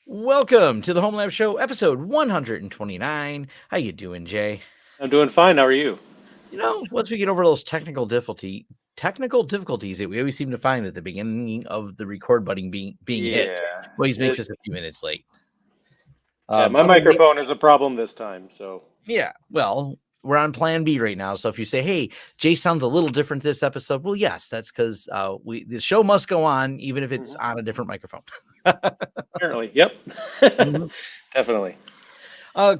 Welcome to the Homelab Show, episode 129. How you doing, Jay? I'm doing fine. How are you? Once we get over those technical difficulties that we always seem to find at the beginning of the record button being hit, Yeah. always makes us a few minutes late. Yeah, my microphone is a problem this time. So Yeah, well, we're on Plan B right now. So if you say, "Hey, Jay sounds a little different this episode," well, yes, that's because the show must go on, even if it's Mhm. on a different microphone. Apparently, yep. Mhm. Definitely.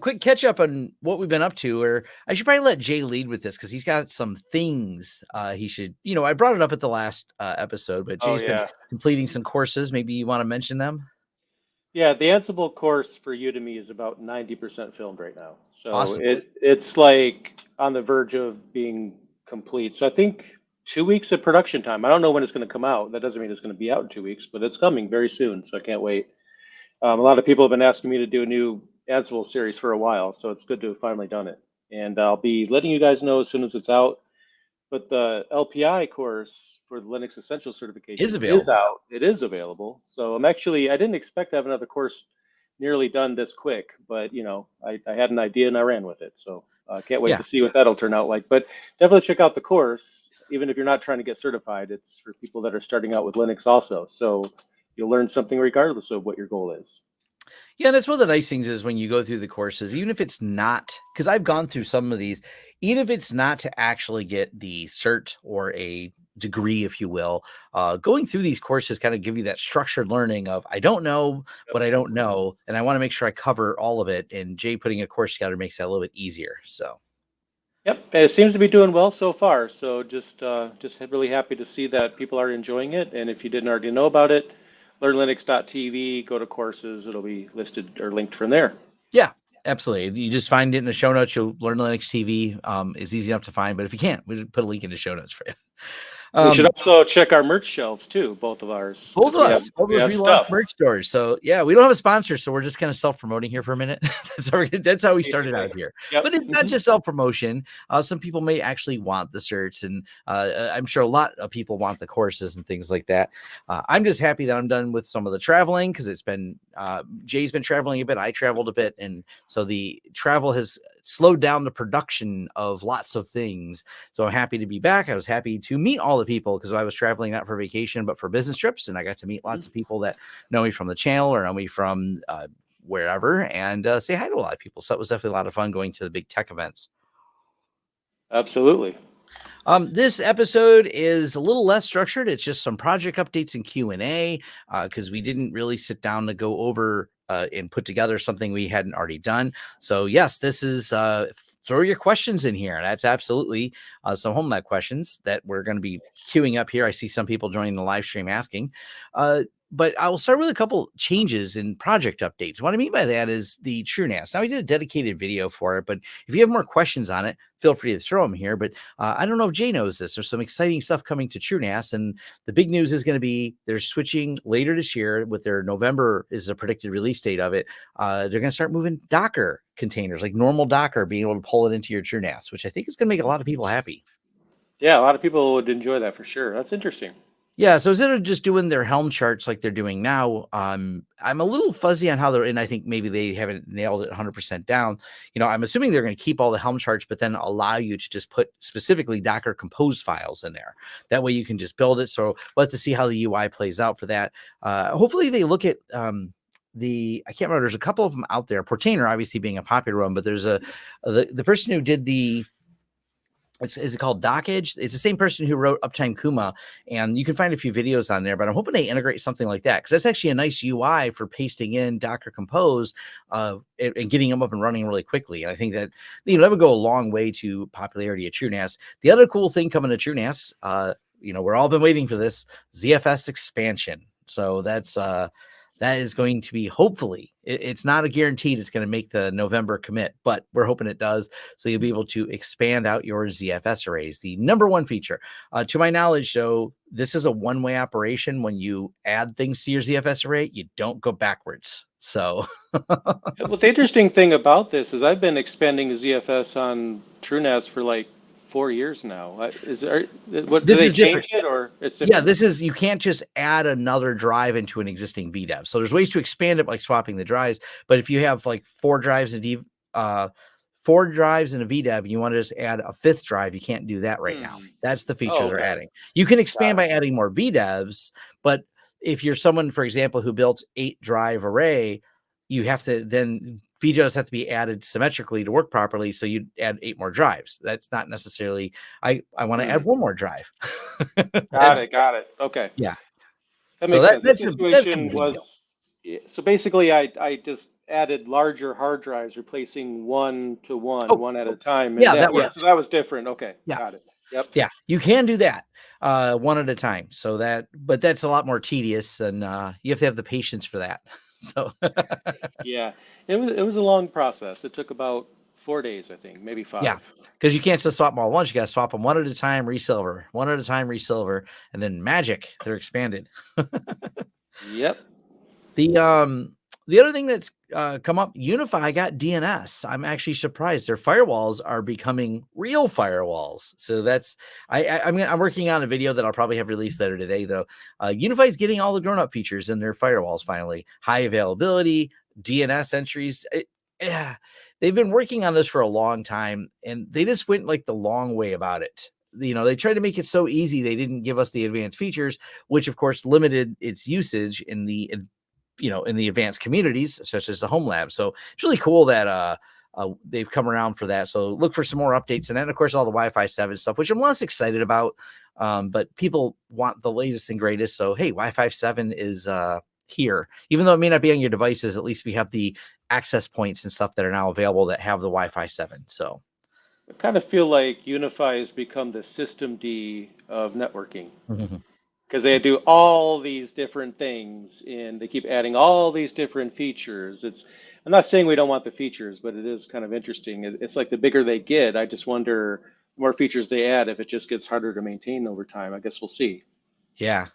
Quick catch up on what we've been up to, or I should probably let Jay lead with this because he's got some things he should. I brought it up at the last episode, but Oh Jay's been yeah. completing some courses. Maybe you want to mention them? Yeah, the Ansible course for Udemy is about 90% filmed right now. So Awesome. it's like on the verge of being complete. So I think 2 weeks of production time. I don't know when it's going to come out. That doesn't mean it's going to be out in 2 weeks, but it's coming very soon. So I can't wait. A lot of people have been asking me to do a new Ansible series for a while, so it's good to have finally done it. And I'll be letting you guys know as soon as it's out. But the LPI course for the Linux Essential Is certification is available. out. It is available. So I didn't expect to have another course nearly done this quick, but I had an idea and I ran with it. So I can't wait Yeah. to see what that'll turn out like. But definitely check out the course, even if you're not trying to get certified. It's for people that are starting out with Linux also. So you'll learn something regardless of what your goal is. Yeah, that's one of the nice things is when you go through the courses, even if it's not, because I've gone through some of these, even if it's not to actually get the cert or a degree, if you will, going through these courses kind of give you that structured learning of I don't know what I don't know, and I want to make sure I cover all of it. And Jay putting a course together makes that a little bit easier. So Yep, and it seems to be doing well so far. So just really happy to see that people are enjoying it. And if you didn't already know about it, learnlinux.tv, go to courses. It'll be listed or linked from there. yeah, absolutely. You just find it in the show notes. You'll learn Linux TV is easy enough to find. But if you can't, we put a link in the show notes for you. We should Um, also check our merch shelves too, both of ours, Both because of us, both we of us have relaunched stuff merch stores. So yeah, we don't have a sponsor, so we're just kind of self-promoting here for a minute. That's how we started basically. out here. Yep. But it's not just self-promotion. Some people may actually want the certs, and I'm sure a lot of people want the courses and things like that. I'm just happy that I'm done with some of the traveling because it's been Jay's been traveling a bit. I traveled a bit, and so the travel has slowed down the production of lots of things. So I'm happy to be back. I was happy to meet all the people because I was traveling not for vacation, but for business trips. And I got to meet lots of people that know me from the channel or know me from wherever and say hi to a lot of people. So it was definitely a lot of fun going to the big tech events. Absolutely. This episode is a little less structured. It's just some project updates and Q&A because we didn't really sit down to go over and put together something we hadn't already done. So yes, this is throw your questions in here. That's absolutely some Homelab questions that we're going to be queuing up here. I see some people joining the live stream asking. But I will start with a couple changes in project updates. What I mean by that is the TrueNAS. Now, we did a dedicated video for it, but if you have more questions on it, feel free to throw them here. But I don't know if Jay knows this. There's some exciting stuff coming to TrueNAS, and the big news is going to be they're switching later this year with their November is a predicted release date of it. They're going to start moving Docker containers, like normal Docker, being able to pull it into your TrueNAS, which I think is going to make a lot of people happy. Yeah, a lot of people would enjoy that for sure. That's interesting. Yeah, so instead of just doing their Helm charts like they're doing now, I'm a little fuzzy on how they're, and I think maybe they haven't nailed it 100% down. I'm assuming they're going to keep all the Helm charts, but then allow you to just put specifically Docker Compose files in there. That way you can just build it. So we'll have to see how the UI plays out for that. Hopefully they look at I can't remember. There's a couple of them out there. Portainer obviously being a popular one, but there's the person who did the. Is it called Dockage? It's the same person who wrote Uptime Kuma, and you can find a few videos on there, but I'm hoping they integrate something like that because that's actually a nice UI for pasting in Docker Compose and getting them up and running really quickly. And I think that that would go a long way to popularity of TrueNAS. The other cool thing coming to TrueNAS, we're all been waiting for this ZFS expansion. So that is going to be hopefully it's not a guaranteed it's going to make the November commit, but we're hoping it does. So you'll be able to expand out your ZFS arrays. The number one feature, to my knowledge, so this is a one-way operation. When you add things to your ZFS array, you don't go backwards. So Well, the interesting thing about this is I've been expanding ZFS on TrueNAS for like 4 years now. Is there, what, do This they is different. change it or it's Yeah, different? this is, you can't just add another drive into an existing VDEV. So there's ways to expand it, like swapping the drives. But if you have like 4 drives in a 4 drives in a VDEV, and you want to just add a 5th drive, you can't do that right now. That's the feature Oh, they're okay. adding. You can expand Got by adding more VDEVs, but if you're someone, for example, who built 8-drive array, you have to then VDEVs have to be added symmetrically to work properly. So you add 8 more drives. That's not necessarily, I want to add 1 more drive. Got it. Okay. Yeah. That So makes sense. The that's kind of situation a big deal. was, so basically I just added larger hard drives, replacing one to one, Oh, one at a time. And yeah, that yeah, works. so that was different. Okay. Yeah. Got it. Yep. Yeah, you can do that one at a time. So but that's a lot more tedious, and you have to have the patience for that. So Yeah. It was a long process. It took about 4 days, I think, maybe yeah, 5. because you can't just swap them all at once. You got to swap them one at a time, resilver, one at a time, resilver, and then magic, they're expanded. Yep. The other thing that's come up, UniFi got DNS. I'm actually surprised. Their firewalls are becoming real firewalls. So that's I'm working on a video that I'll probably have released later today, though. UniFi is getting all the grown-up features in their firewalls finally. High availability, DNS entries. Yeah, they've been working on this for a long time, and they just went like the long way about it. They tried to make it so easy. They didn't give us the advanced features, which of course limited its usage in the advanced communities such as the Homelab. So it's really cool that they've come around for that. So look for some more updates, and then of course all the Wi-Fi 7 stuff, which I'm less excited about. But people want the latest and greatest. So hey, Wi-Fi 7 is here, even though it may not be on your devices. At least we have the access points and stuff that are now available that have the Wi-Fi 7. So I kind of feel like UniFi has become the system D of networking, because they do all these different things and they keep adding all these different features. I'm not saying we don't want the features, but it is kind of interesting. It's like the bigger they get, I just wonder the more features they add, if it just gets harder to maintain over time. I guess we'll see. Yeah.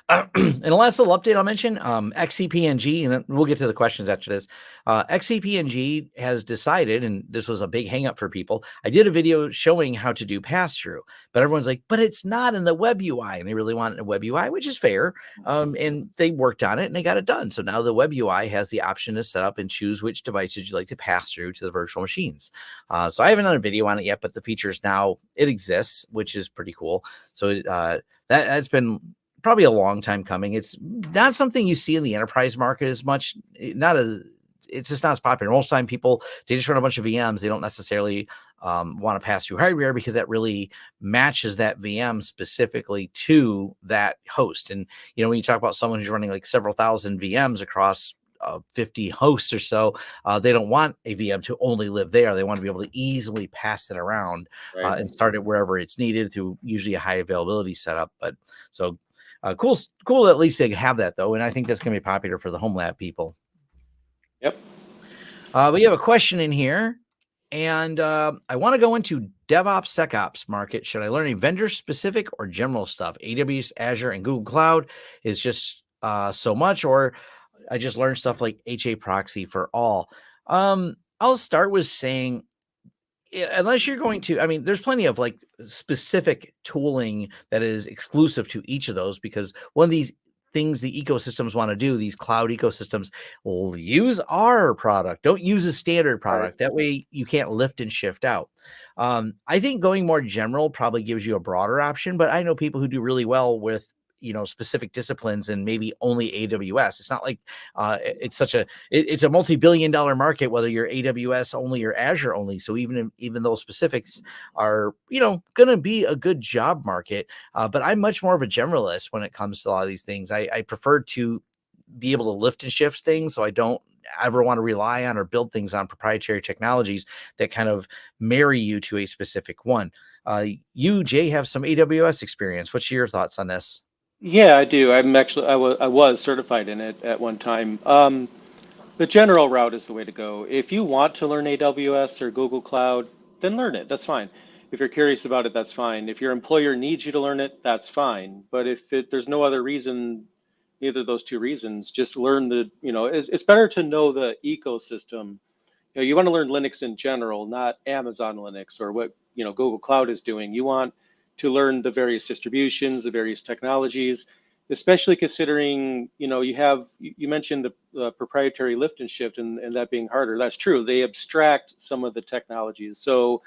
And the last little update I'll mention, XCP-NG, and then we'll get to the questions after this. XCP-NG has decided, and this was a big hang up for people. I did a video showing how to do pass-through, but everyone's like, but it's not in the web UI, and they really want it in a web UI, which is fair. And they worked on it and they got it done. So now the web UI has the option to set up and choose which devices you'd like to pass through to the virtual machines. So I haven't done a video on it yet, but the features now, it exists, which is pretty cool. So that's been probably a long time coming. It's not something you see in the enterprise market as much. It's just not as popular. Most of the time people, they just run a bunch of VMs. They don't necessarily want to pass through hardware because that really matches that VM specifically to that host. And, when you talk about someone who's running like several thousand VMs across 50 hosts or so, they don't want a VM to only live there. They want to be able to easily pass it around and start it wherever it's needed through usually a high availability setup. But so cool at least they have that, though. And I think that's going to be popular for the Homelab people. Yep. We have a question in here, and I want to go into DevOps, SecOps market. Should I learn a vendor specific or general stuff? AWS, Azure, and Google Cloud is just so much, or I just learned stuff like HA proxy for all. I'll start with saying, unless you're going to, there's plenty of like specific tooling that is exclusive to each of those, because one of these things the ecosystems want to do, these cloud ecosystems, will use our product. Don't use a standard product. That way you can't lift and shift out. I think going more general probably gives you a broader option, but I know people who do really well with specific disciplines and maybe only AWS. It's not like it's a multi-billion-dollar market, whether you're AWS only or Azure only. So even those specifics are, going to be a good job market. But I'm much more of a generalist when it comes to a lot of these things. I prefer to be able to lift and shift things. So I don't ever want to rely on or build things on proprietary technologies that kind of marry you to a specific one. You, Jay, have some AWS experience. What's your thoughts on this? Yeah, I do. I was certified in it at one time. The general route is the way to go. If you want to learn AWS or Google Cloud, then learn it. That's fine. If you're curious about it, that's fine. If your employer needs you to learn it, that's fine. But if there's no other reason, either of those two reasons, just learn it's better to know the ecosystem you want to learn Linux in general, not Amazon Linux or what Google Cloud is doing. You want to learn the various distributions, the various technologies, especially considering you mentioned the proprietary lift and shift and that being harder. That's true. They abstract some of the technologies, so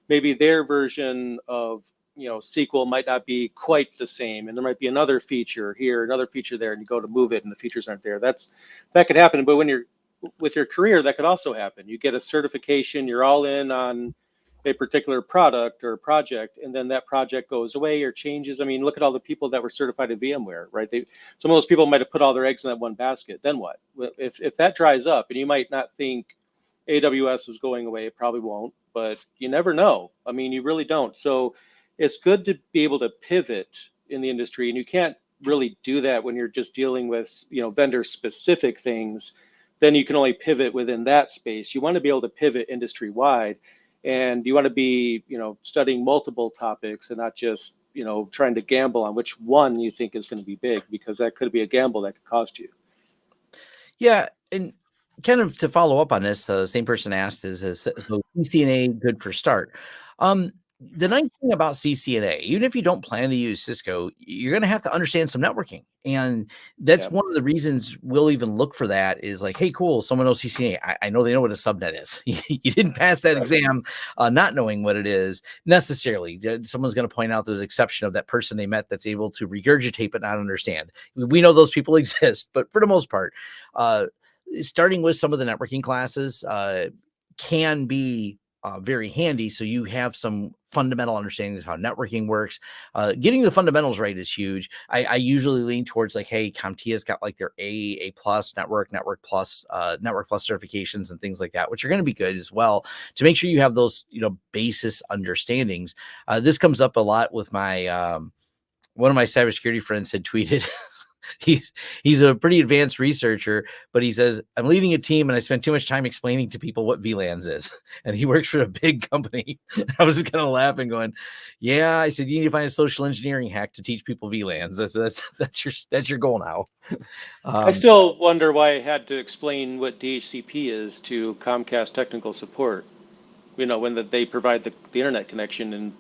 maybe their version of SQL might not be quite the same, and there might be another feature here, another feature there, and you go to move it, and the features aren't there. That could happen. But when you're with your career, that could also happen. You get a certification, you're all in on a particular product or project, and then that project goes away or changes. I mean, look at all the people that were certified in VMware, right? Some of those people might have put all their eggs in that one basket. Then what? If that dries up, and you might not think AWS is going away, it probably won't, but you never know. I mean, you really don't. So it's good to be able to pivot in the industry, and you can't really do that when you're just dealing with vendor specific things. Then you can only pivot within that space. You want to be able to pivot industry wide, and you want to be studying multiple topics and not just trying to gamble on which one you think is going to be big, because that could be a gamble that could cost you. Yeah, and kind of to follow up on this, the same person asked so CCNA good for start? The nice thing about CCNA, even if you don't plan to use Cisco, you're going to have to understand some networking. And that's one of the reasons we'll even look for that is like, hey, cool, someone knows CCNA. I know they know what a subnet is. You didn't pass that exam not knowing what it is necessarily. Someone's going to point out there's an exception of that person they met that's able to regurgitate but not understand. We know those people exist, but for the most part, starting with some of the networking classes can be very handy. So you have some fundamental understanding of how networking works. Getting the fundamentals right is huge. I usually lean towards like, hey, CompTIA's got like their A plus network plus certifications and things like that, which are going to be good as well to make sure you have those, basis understandings. This comes up a lot with my, one of my cybersecurity friends had tweeted, he's a pretty advanced researcher, but he says, I'm leading a team and I spend too much time explaining to people what VLANs is. And he works for a big company. I was just kind of laughing going, yeah, I said, you need to find a social engineering hack to teach people VLANs. That's your goal now. I still wonder why I had to explain what DHCP is to Comcast technical support, when they provide the internet connection. And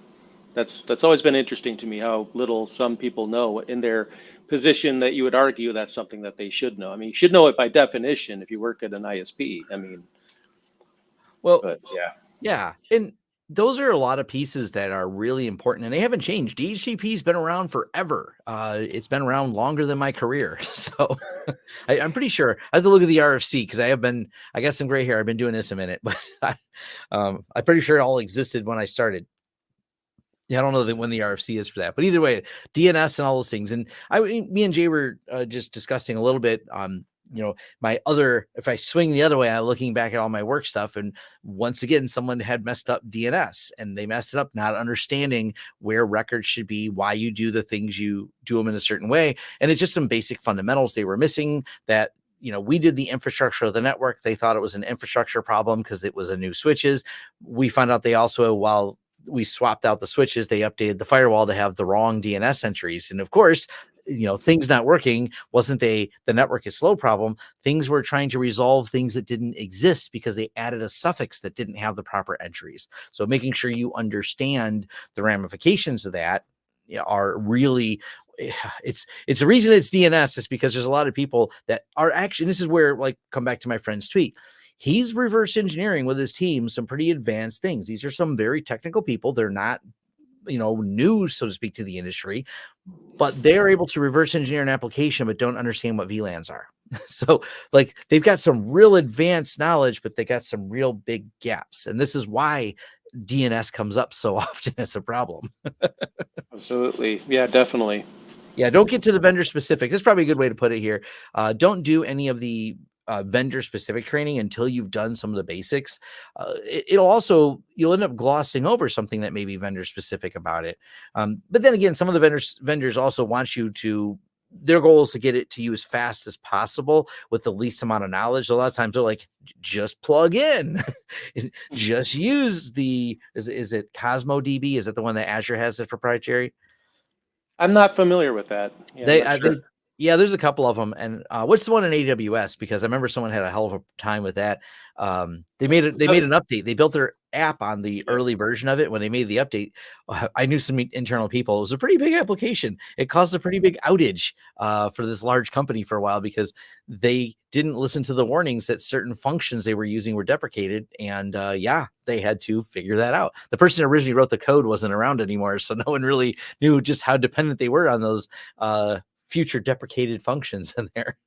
that's always been interesting to me, how little some people know in their position that you would argue that's something that they should know. I mean, you should know it by definition if you work at an ISP. I mean, but yeah. And those are a lot of pieces that are really important, and they haven't changed. DHCP's been around forever. It's been around longer than my career. So I'm pretty sure I have to look at the RFC because I got some gray hair. I've been doing this a minute, but I'm pretty sure it all existed when I started. Yeah, I don't know when the RFC is for that, but either way, DNS and all those things. And me and Jay were just discussing a little bit on, if I swing the other way, I'm looking back at all my work stuff. And once again, someone had messed up DNS and they messed it up, not understanding where records should be, why you do the things you do them in a certain way. And it's just some basic fundamentals they were missing that, we did the infrastructure of the network. They thought it was an infrastructure problem because it was a new switches. We found out they also, while we swapped out the switches, they updated the firewall to have the wrong DNS entries. And of course, things not working wasn't the network is slow problem. Things were trying to resolve things that didn't exist because they added a suffix that didn't have the proper entries. So making sure you understand the ramifications of that are really, it's the reason it's DNS is because there's a lot of people that are actually, this is where, like, come back to my friend's tweet. He's reverse engineering with his team some pretty advanced things. These are some very technical people. They're not, new, so to speak, to the industry, but they're able to reverse engineer an application, but don't understand what VLANs are. So like they've got some real advanced knowledge, but they got some real big gaps. And this is why DNS comes up so often as a problem. Absolutely. Yeah, definitely. Yeah, don't get to the vendor specific. That's probably a good way to put it here. Don't do any of the vendor specific training until you've done some of the basics. You'll end up glossing over something that may be vendor specific about it. But then again, some of the vendors also want you to, their goal is to get it to you as fast as possible with the least amount of knowledge. A lot of times they're like, just plug in, just use is it Cosmo DB? Is that the one that Azure has as proprietary? I'm not familiar with that. Yeah, Yeah, there's a couple of them, and what's the one in AWS? Because I remember someone had a hell of a time with that. They made it. They made an update. They built their app on the Yep. early version of it. When they made the update, I knew some internal people. It was a pretty big application. It caused a pretty big outage for this large company for a while because they didn't listen to the warnings that certain functions they were using were deprecated, and yeah, they had to figure that out. The person who originally wrote the code wasn't around anymore, so no one really knew just how dependent they were on those future deprecated functions in there.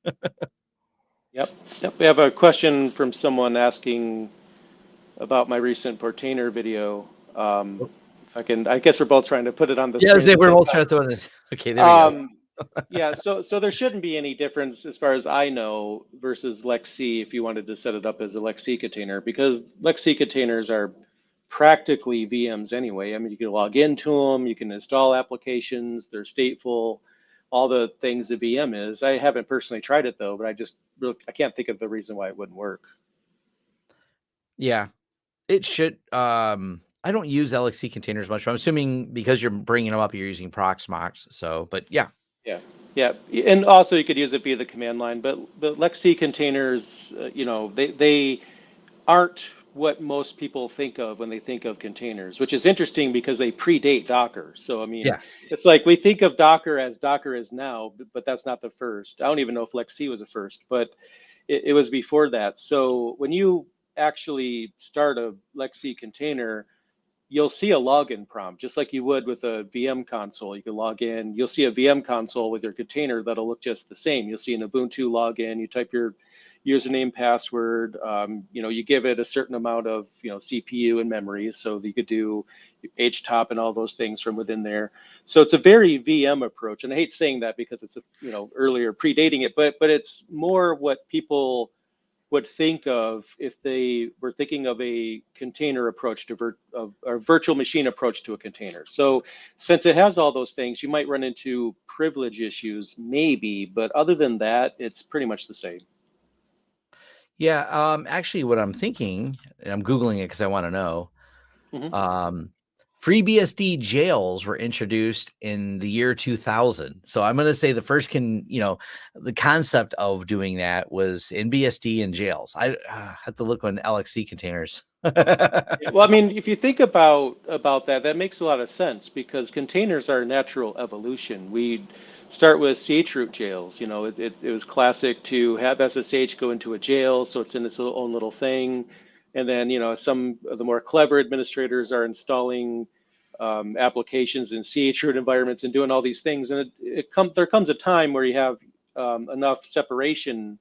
Yep. Yep. We have a question from someone asking about my recent Portainer video. If I can, I guess we're both trying to put it on the Yeah, screen at the we're same both time. trying to throw this. Okay, there we go. Yeah, so there shouldn't be any difference as far as I know versus LXC if you wanted to set it up as a LXC container, because LXC containers are practically VMs anyway. I mean, you can log into them, you can install applications, they're stateful, all the things a VM is. I haven't personally tried it though, but I can't think of the reason why it wouldn't work. Yeah, it should. I don't use LXC containers much, but I'm assuming because you're bringing them up, you're using Proxmox. So, but yeah, Yeah, yeah, and also you could use it via the command line, but the LXC containers, they aren't what most people think of when they think of containers, which is interesting because they predate Docker. So, I mean, yeah, it's like we think of Docker as Docker is now, but that's not the first. I don't even know if LXC was the first, but it was before that. So when you actually start a LXC container, you'll see a login prompt, just like you would with a VM console. You can log in, you'll see a VM console with your container that'll look just the same. You'll see an Ubuntu login, you type your username, password, you give it a certain amount of, CPU and memory, so that you could do HTOP and all those things from within there. So it's a very VM approach. And I hate saying that because it's, earlier predating it, but it's more what people would think of if they were thinking of a container approach to a virtual machine approach to a container. So since it has all those things, you might run into privilege issues, maybe, but other than that, it's pretty much the same. yeah. Actually, what I'm thinking, and I'm googling it because I want to know. Mhm. Um, FreeBSD jails were introduced in the year 2000. So I'm going to say the first the concept of doing that was in BSD and jails. I have to look on LXC containers. Yeah, well, I mean, if you think about that, that makes a lot of sense because containers are natural evolution. We start with CH root jails. It was classic to have SSH go into a jail, so it's in its own little thing. And then, some of the more clever administrators are installing applications in CH root environments and doing all these things. And there comes a time where you have enough separation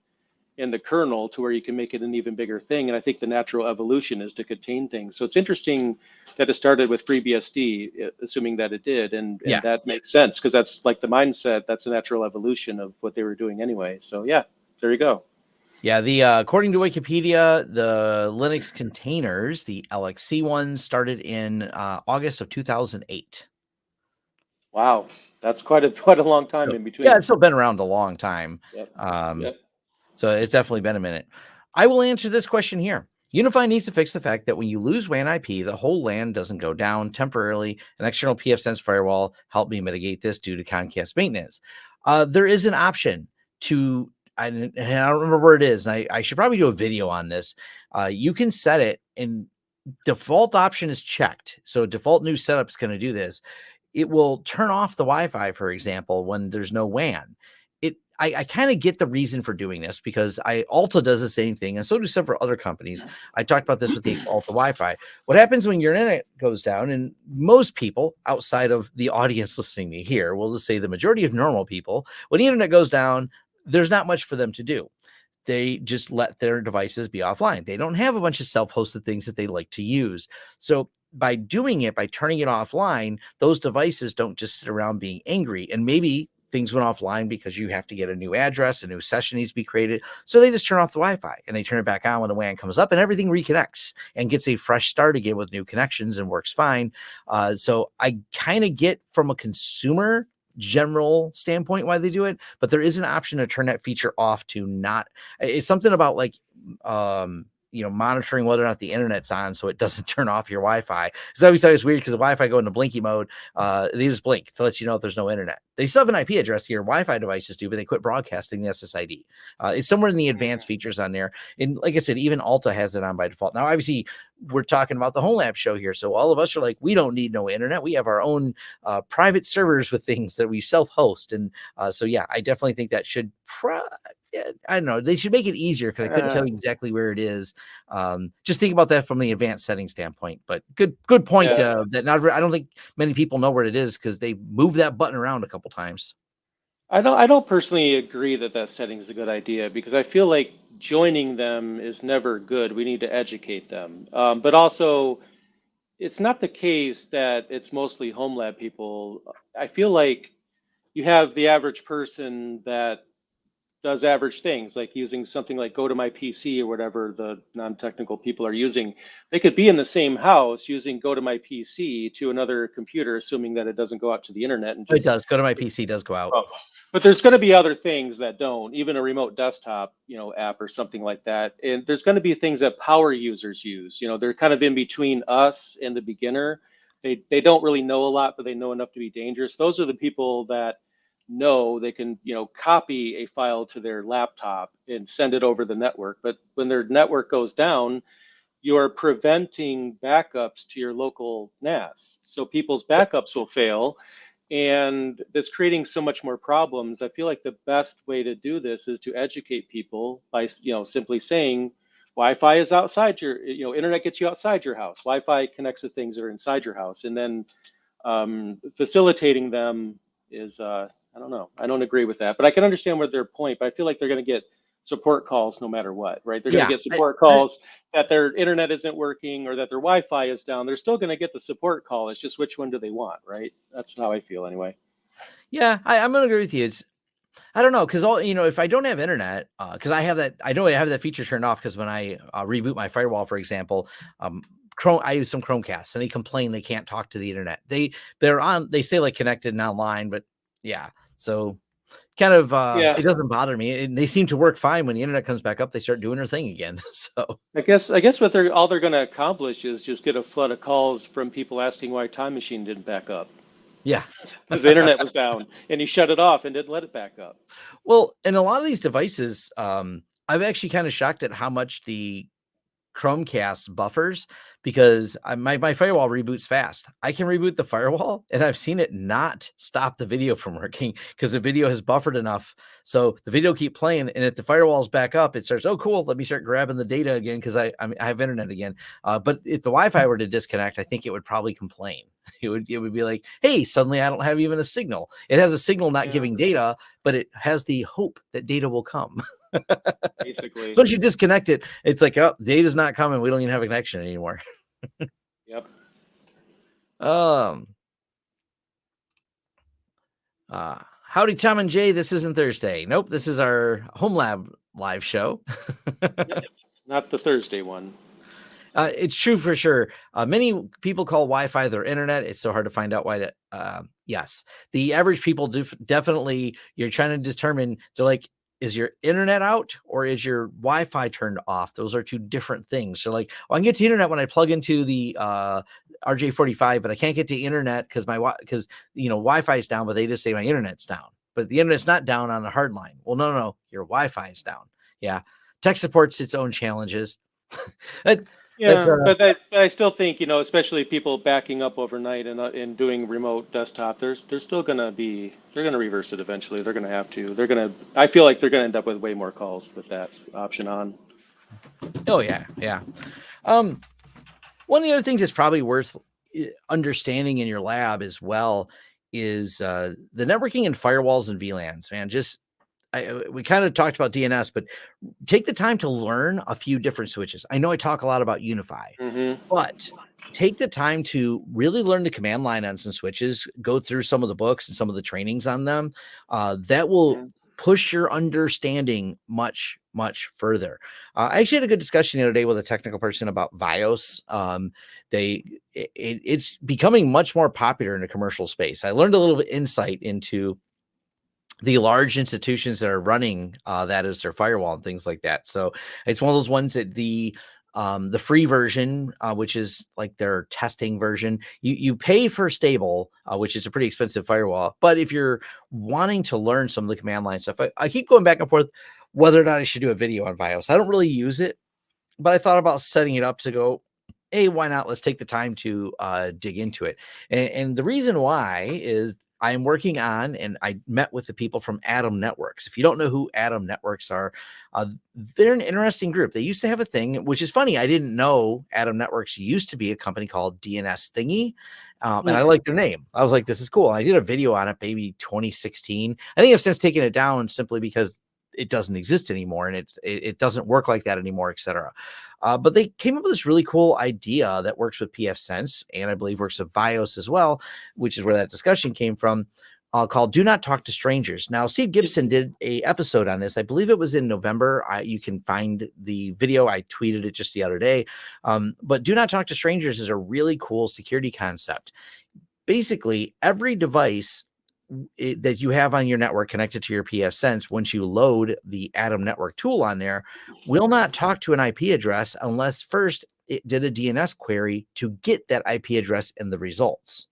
in the kernel to where you can make it an even bigger thing. And I think the natural evolution is to contain things. So it's interesting that it started with FreeBSD, assuming that it did. And Yeah. that makes sense because that's like the mindset, that's a natural evolution of what they were doing anyway. So yeah, there you go. Yeah, the according to Wikipedia, the Linux containers, the LXC ones, started in August of 2008. Wow. That's quite a long time So in yeah, between. it's still been around a long time. Yep. Um, Yep. so it's definitely been a minute. I will answer this question here. UniFi needs to fix the fact that when you lose WAN IP, the whole LAN doesn't go down temporarily. An external pfSense firewall helped me mitigate this due to Comcast maintenance. There is an option to, and I don't remember where it is, and I should probably do a video on this. You can set it, and default option is checked. So default new setup is going to do this. It will turn off the Wi-Fi, for example, when there's no WAN. I kind of get the reason for doing this because Alta does the same thing, and so do several other companies. I talked about this with the Alta Wi-Fi. What happens when your internet goes down, and most people outside of the audience listening to me here, we'll just say the majority of normal people, when the internet goes down, there's not much for them to do. They just let their devices be offline. They don't have a bunch of self-hosted things that they like to use. So by doing it, by turning it offline, those devices don't just sit around being angry. And maybe things went offline because you have to get a new address, a new session needs to be created. So they just turn off the Wi-Fi and they turn it back on when the WAN comes up and everything reconnects and gets a fresh start again with new connections and works fine. So I kind of get from a consumer general standpoint why they do it, but there is an option to turn that feature off to not. It's something about like monitoring whether or not the internet's on so it doesn't turn off your Wi-Fi. It's always weird because the Wi-Fi go into blinky mode. They just blink to let you know if there's no internet. They still have an IP address, your Wi-Fi devices do, but they quit broadcasting the SSID. It's somewhere in the advanced features on there. And like I said, even Alta has it on by default. Now, obviously, we're talking about the Homelab show here. So all of us are like, we don't need no internet. We have our own private servers with things that we self-host. And so, yeah, I definitely think that should I don't know. They should make it easier because I couldn't tell you exactly where it is. Just think about that from the advanced setting standpoint. But good point. I don't think many people know where it is because they moved that button around a couple times. I don't personally agree that setting is a good idea because I feel like joining them is never good. We need to educate them. But also, it's not the case that it's mostly Homelab people. I feel like you have the average person that does average things like using something like Go to My PC or whatever the non-technical people are using. They could be in the same house using Go to My PC to another computer, assuming that it doesn't go out to the internet. And just, it does. Go to My PC does go out. But there's going to be other things that don't, even a remote desktop, app or something like that. And there's going to be things that power users use. They're kind of in between us and the beginner. They don't really know a lot, but they know enough to be dangerous. Those are the people that know they can copy a file to their laptop and send it over the network. But when their network goes down, you're preventing backups to your local NAS. So people's backups will fail, and that's creating so much more problems. I feel like the best way to do this is to educate people by simply saying Wi-Fi is outside your internet gets you outside your house. Wi-Fi connects to things that are inside your house, and then facilitating them is I don't know. I don't agree with that, but I can understand their point. But I feel like they're going to get support calls no matter what, right? They're going to get support calls that their internet isn't working or that their Wi-Fi is down. They're still going to get the support call. It's just which one do they want, right? That's how I feel anyway. Yeah, I'm going to agree with you. I don't know, because if I don't have internet, because I have that feature turned off because when I reboot my firewall, for example, I use some Chromecast and they complain they can't talk to the internet. They say like connected and online, but yeah. So kind of, it doesn't bother me. And they seem to work fine when the internet comes back up. They start doing their thing again. So I guess what all they're going to accomplish is just get a flood of calls from people asking why Time Machine didn't back up. Yeah, because the internet was down and you shut it off and didn't let it back up. Well, and a lot of these devices, I'm actually kind of shocked at how much the Chromecast buffers, because my firewall reboots fast. I can reboot the firewall and I've seen it not stop the video from working because the video has buffered enough. So the video keep playing, and if the firewall's back up, it starts, oh, cool, let me start grabbing the data again because I have internet again. But if the Wi-Fi were to disconnect, I think it would probably complain. It would be like, hey, suddenly I don't have even a signal. It has a signal not giving data, but it has the hope that data will come. Basically. Once you disconnect it, it's like, oh, data's not coming. We don't even have a connection anymore. Yep. Howdy, Tom and Jay. This isn't Thursday. Nope, this is our Homelab live show. Yep. Not the Thursday one. It's true for sure. Many people call Wi-Fi their internet. It's so hard to find out why. Yes, the average people definitely. You're trying to determine. They're like, is your internet out or is your Wi-Fi turned off? Those are two different things. So like, well, I can get to internet when I plug into the RJ45, but I can't get to internet because Wi-Fi is down, but they just say my internet's down. But the internet's not down on a hard line. Well, no, your Wi-Fi is down. Yeah, tech supports its own challenges. But I still think, especially people backing up overnight and doing remote desktop, they're going to reverse it eventually. They're going to have to. I feel like they're going to end up with way more calls with that option on. Oh yeah. One of the other things that's probably worth understanding in your lab as well is the networking and firewalls and VLANs, man. We kind of talked about DNS, but take the time to learn a few different switches. I know I talk a lot about UniFi, but take the time to really learn the command line on some switches, go through some of the books and some of the trainings on them. That will push your understanding much, much further. I actually had a good discussion the other day with a technical person about BIOS. It's becoming much more popular in the commercial space. I learned a little bit insight into the large institutions that are running that as their firewall and things like that. So it's one of those ones that the The free version, which is like their testing version, you pay for stable, which is a pretty expensive firewall. But if you're wanting to learn some of the command line stuff, I keep going back and forth whether or not I should do a video on BIOS. I don't really use it, but I thought about setting it up to go, hey, why not? Let's take the time to dig into it. And the reason why is I'm working on, and I met with the people from Atom Networks. If you don't know who Atom Networks are, they're an interesting group. They used to have a thing, which is funny. I didn't know Atom Networks used to be a company called DNS Thingy. And I like their name. I was like, this is cool. And I did a video on it, maybe 2016. I think I've since taken it down simply because it doesn't exist anymore and it doesn't work like that anymore, etc. But they came up with this really cool idea that works with pfSense and I believe works with BIOS as well, which is where that discussion came from, called Do Not Talk to Strangers. Now, Steve Gibson did a episode on this. I believe it was in November. You can find the video. I tweeted it just the other day. But Do Not Talk to Strangers is a really cool security concept. Basically, every device that you have on your network connected to your pfSense, once you load the Atom Network tool on there, will not talk to an IP address unless first it did a DNS query to get that IP address in the results.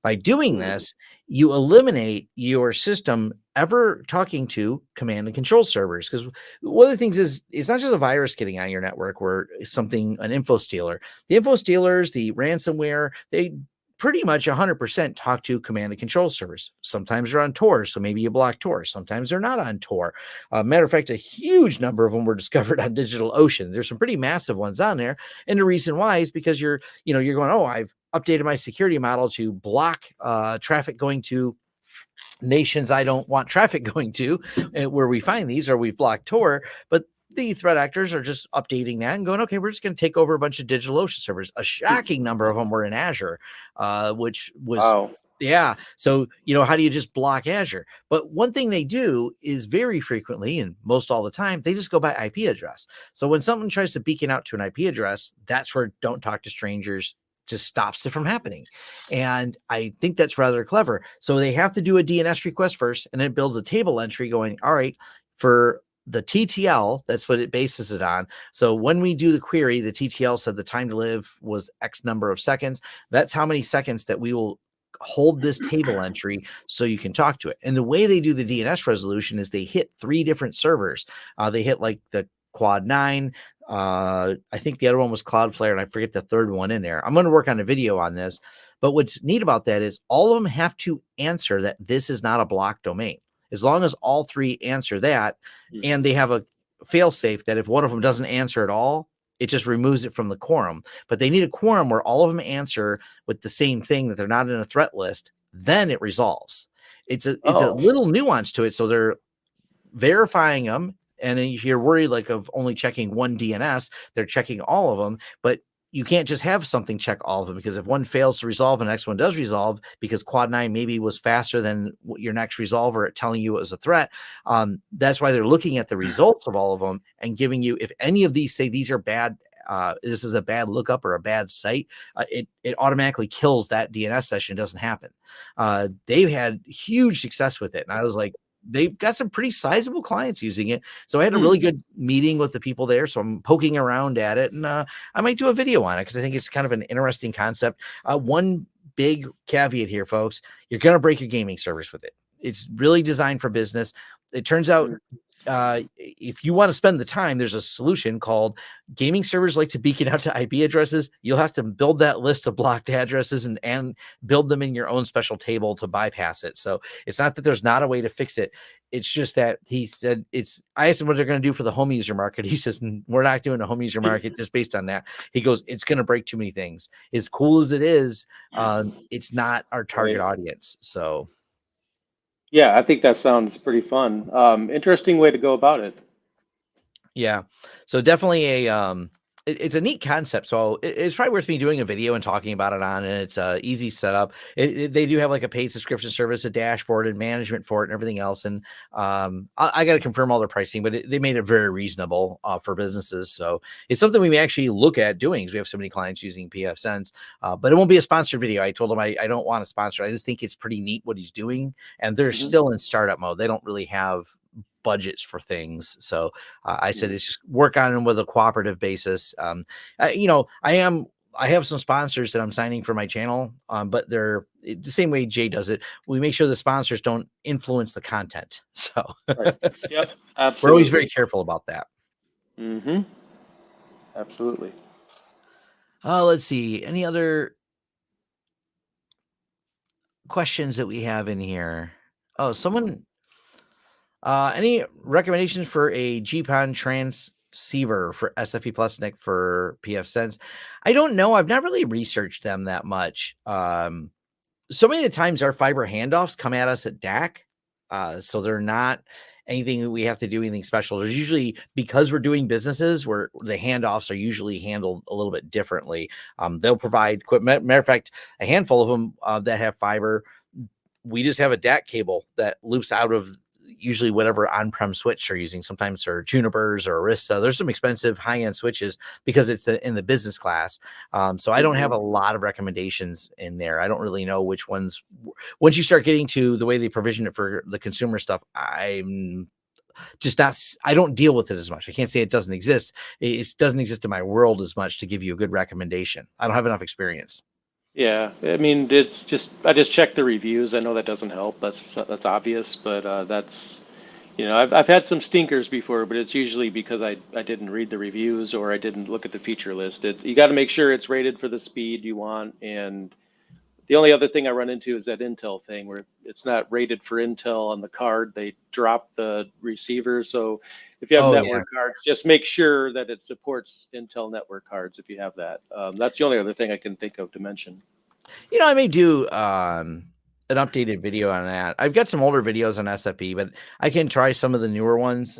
By doing this, you eliminate your system ever talking to command and control servers. Because one of the things is, it's not just a virus getting on your network or an info stealer. The info stealers, the ransomware, they pretty much 100% talk to command and control servers. Sometimes they're on Tor, so maybe you block Tor. Sometimes they're not on Tor. Matter of fact, a huge number of them were discovered on DigitalOcean. There's some pretty massive ones on there. And the reason why is because you're going, oh, I've updated my security model to block traffic going to nations I don't want traffic going to, where we find these, or we've blocked Tor. But the threat actors are just updating that and going, okay, we're just going to take over a bunch of DigitalOcean servers. A shocking number of them were in Azure, which was, wow. Yeah. So, how do you just block Azure? But one thing they do is very frequently, and most all the time, they just go by IP address. So when someone tries to beacon out to an IP address, that's where Don't Talk to Strangers just stops it from happening. And I think that's rather clever. So they have to do a DNS request first, and it builds a table entry going, all right, for the TTL, that's what it bases it on. So when we do the query, the TTL said the time to live was X number of seconds. That's how many seconds that we will hold this table entry so you can talk to it. And the way they do the DNS resolution is they hit 3 different servers. They hit like the Quad 9. I think the other one was Cloudflare, and I forget the third one in there. I'm going to work on a video on this. But what's neat about that is all of them have to answer that this is not a blocked domain. As long as all 3 answer that, and they have a fail safe that if one of them doesn't answer at all, it just removes it from the quorum. But they need a quorum where all of them answer with the same thing, that they're not in a threat list. Then it resolves. It's a little nuance to it. So they're verifying them. And if you're worried like of only checking one DNS, they're checking all of them. But you can't just have something check all of them, because if one fails to resolve and the next one does resolve, because Quad 9 maybe was faster than your next resolver at telling you it was a threat. That's why they're looking at the results of all of them and giving you, if any of these say these are bad, this is a bad lookup or a bad site, it automatically kills that DNS session. It doesn't happen. They've had huge success with it. And I was like, they've got some pretty sizable clients using it. So I had a really good meeting with the people there. So I'm poking around at it, and I might do a video on it because I think it's kind of an interesting concept. One big caveat here, folks, you're going to break your gaming servers with it. It's really designed for business. It turns out if you want to spend the time, there's a solution called gaming servers like to beacon out to IP addresses. You'll have to build that list of blocked addresses and build them in your own special table to bypass it. So it's not that there's not a way to fix it. It's just that he said I asked him what they're going to do for the home user market. He says, we're not doing a home user market just based on that. He goes, it's going to break too many things. As cool as it is, it's not our target audience. So yeah, I think that sounds pretty fun. Interesting way to go about it. Yeah. So definitely it's a neat concept. So it's probably worth me doing a video and talking about it on, and it's a easy setup. They do have like a paid subscription service, a dashboard and management for it and everything else. And I got to confirm all their pricing, but they made it very reasonable for businesses. So it's something we may actually look at doing, because we have so many clients using pfSense, but it won't be a sponsored video. I told him I don't want to sponsor. I just think it's pretty neat what he's doing. And they're still in startup mode. They don't really have budgets for things. So I said, it's just work on them with a cooperative basis. I have some sponsors that I'm signing for my channel, but they're the same way Jay does it. We make sure the sponsors don't influence the content. So Right. Yep. Absolutely. we're always very careful about that. Mm-hmm. Absolutely. Let's see. Any other questions that we have in here? Oh, someone. Any recommendations for a GPON transceiver for SFP Plus NIC for pfSense? I don't know. I've not really researched them that much. So many of the times our fiber handoffs come at us at DAC. So they're not anything that we have to do anything special. There's usually, because we're doing businesses where the handoffs are usually handled a little bit differently. They'll provide equipment. Matter of fact, a handful of them that have fiber, we just have a DAC cable that loops out of usually whatever on-prem switch they're using. Sometimes they're Junipers or Arista. There's some expensive high-end switches because it's in the business class. So I don't have a lot of recommendations in there. I don't really know which ones. Once you start getting to the way they provision it for the consumer stuff, I'm just not. I don't deal with it as much. I can't say it doesn't exist. It doesn't exist in my world as much to give you a good recommendation. I don't have enough experience. Yeah, I mean, I just checked the reviews. I know that doesn't help. That's obvious, but that's, I've had some stinkers before, but it's usually because I didn't read the reviews or I didn't look at the feature list. You got to make sure it's rated for the speed you want. And the only other thing I run into is that Intel thing where it's not rated for Intel on the card. They drop the receiver. So if you have network cards, just make sure that it supports Intel network cards if you have that. That's the only other thing I can think of to mention. I may do an updated video on that. I've got some older videos on SFP, but I can try some of the newer ones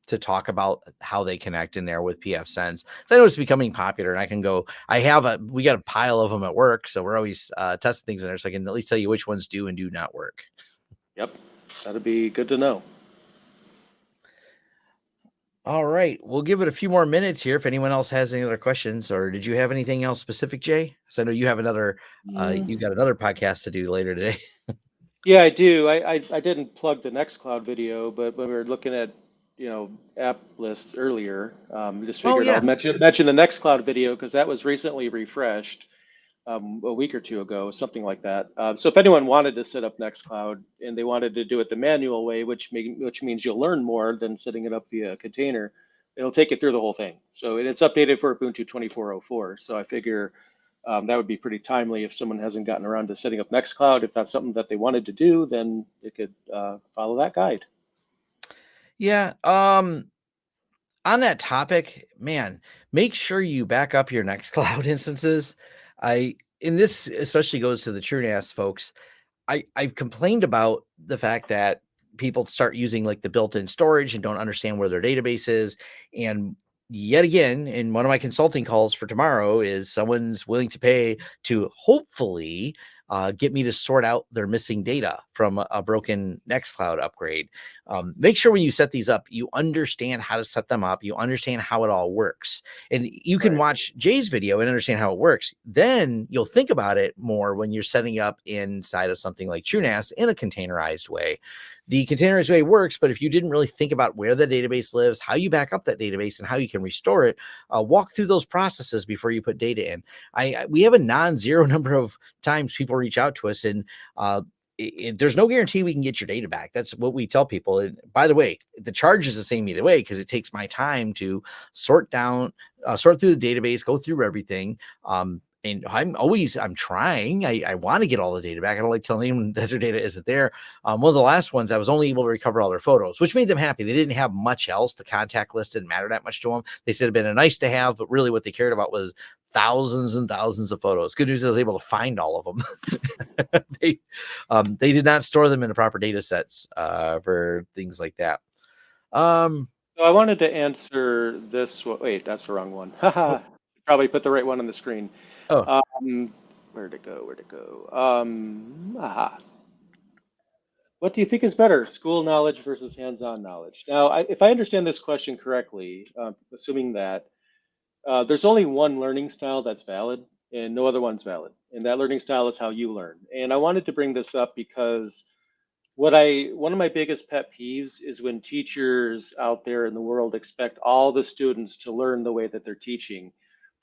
to talk about how they connect in there with pfSense. So I know it's becoming popular, and I can go. We got a pile of them at work, so we're always testing things in there, so I can at least tell you which ones do and do not work. Yep, that'd be good to know. All right, we'll give it a few more minutes here if anyone else has any other questions, or did you have anything else specific, Jay? So I know you have another, you got another podcast to do later today. Yeah, I do. I didn't plug the Nextcloud video, but when we were looking at app lists earlier, just figured I'll mention the Nextcloud video because that was recently refreshed a week or two ago, something like that. So if anyone wanted to set up Nextcloud and they wanted to do it the manual way, which means you'll learn more than setting it up via a container, it'll take you through the whole thing. So it's updated for Ubuntu 24.04. So I figure that would be pretty timely if someone hasn't gotten around to setting up Nextcloud. If that's something that they wanted to do, then they could follow that guide. Yeah. On that topic, man, make sure you back up your Nextcloud instances. And this especially goes to the TrueNAS folks. I've complained about the fact that people start using like the built-in storage and don't understand where their database is. And yet again, in one of my consulting calls for tomorrow is someone's willing to pay to hopefully get me to sort out their missing data from a broken Nextcloud upgrade. Make sure when you set these up, you understand how to set them up. You understand how it all works. And you can watch Jay's video and understand how it works. Then you'll think about it more when you're setting up inside of something like TrueNAS in a containerized way. The containerized way works, but if you didn't really think about where the database lives, how you back up that database, and how you can restore it, walk through those processes before you put data in. We have a non-zero number of times people reach out to us, and there's no guarantee we can get your data back. That's what we tell people. And by the way, the charge is the same either way because it takes my time to sort through the database, go through everything. And I'm trying. I want to get all the data back. I don't like telling anyone that their data isn't there. One of the last ones, I was only able to recover all their photos, which made them happy. They didn't have much else. The contact list didn't matter that much to them. They said it'd been a nice to have, but really what they cared about was thousands and thousands of photos. Good news, I was able to find all of them. They did not store them in the proper data sets for things like that. So I wanted to answer this. Wait, that's the wrong one. Probably put the right one on the screen. Where'd it go? What do you think is better, school knowledge versus hands-on knowledge? Now, if I understand this question correctly, assuming that there's only one learning style that's valid and no other one's valid, and that learning style is how you learn. And I wanted to bring this up because One of my biggest pet peeves is when teachers out there in the world expect all the students to learn the way that they're teaching.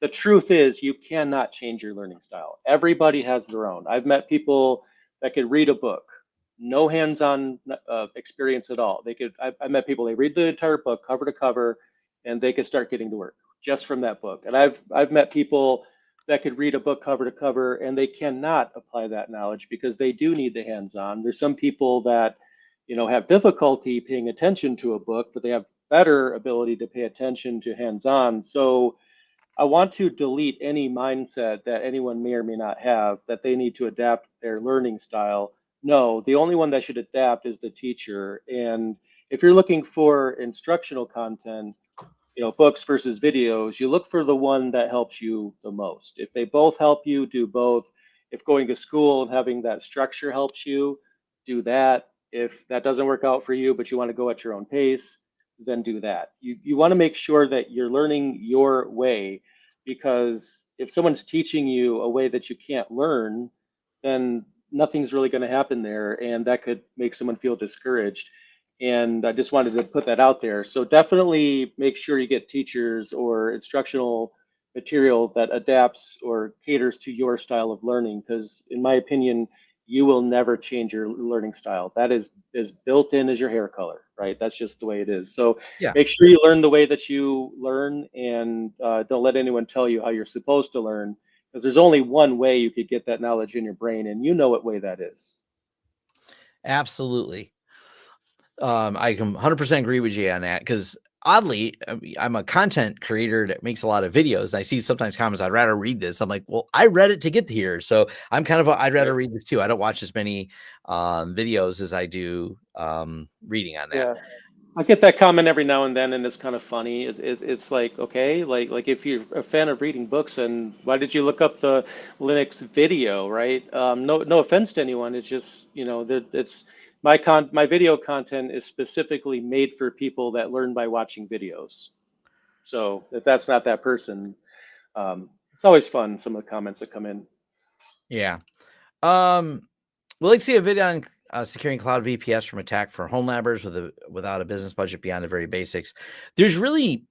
The truth is you cannot change your learning style. Everybody has their own. I've met people that could read a book, no hands-on experience at all. I met people, they read the entire book cover to cover, and they could start getting to work just from that book. And I've met people that could read a book cover to cover and they cannot apply that knowledge because they do need the hands-on. There's some people that, have difficulty paying attention to a book, but they have better ability to pay attention to hands-on. So I want to delete any mindset that anyone may or may not have that they need to adapt their learning style. No, the only one that should adapt is the teacher. And if you're looking for instructional content, books versus videos, you look for the one that helps you the most. If they both help you, do both. If going to school and having that structure helps you, do that. If that doesn't work out for you, but you want to go at your own pace, then do that. You want to make sure that you're learning your way, because if someone's teaching you a way that you can't learn, then nothing's really going to happen there, and that could make someone feel discouraged. And I just wanted to put that out there. So definitely make sure you get teachers or instructional material that adapts or caters to your style of learning, because in my opinion, you will never change your learning style. That is as built in as your hair color, right? That's just the way it is. So Yeah. make sure you learn the way that you learn, and don't let anyone tell you how you're supposed to learn, because there's only one way you could get that knowledge in your brain, and you know what way that is. Absolutely. I can 100% agree with you on that, because oddly, I'm a content creator that makes a lot of videos. And I see sometimes comments, I'd rather read this. I'm like, well, I read it to get here. So I'm kind of, I'd rather read this too. I don't watch as many videos as I do reading on that. Yeah. I get that comment every now and then, and it's kind of funny. It's like, okay, like if you're a fan of reading books, and why did you look up the Linux video, right? No offense to anyone. It's just, it's my video content is specifically made for people that learn by watching videos. So if that's not that person, it's always fun, some of the comments that come in. Yeah. Well, let's see a video on securing Cloud VPS from attack for Homelabbers without a business budget beyond the very basics. There's really,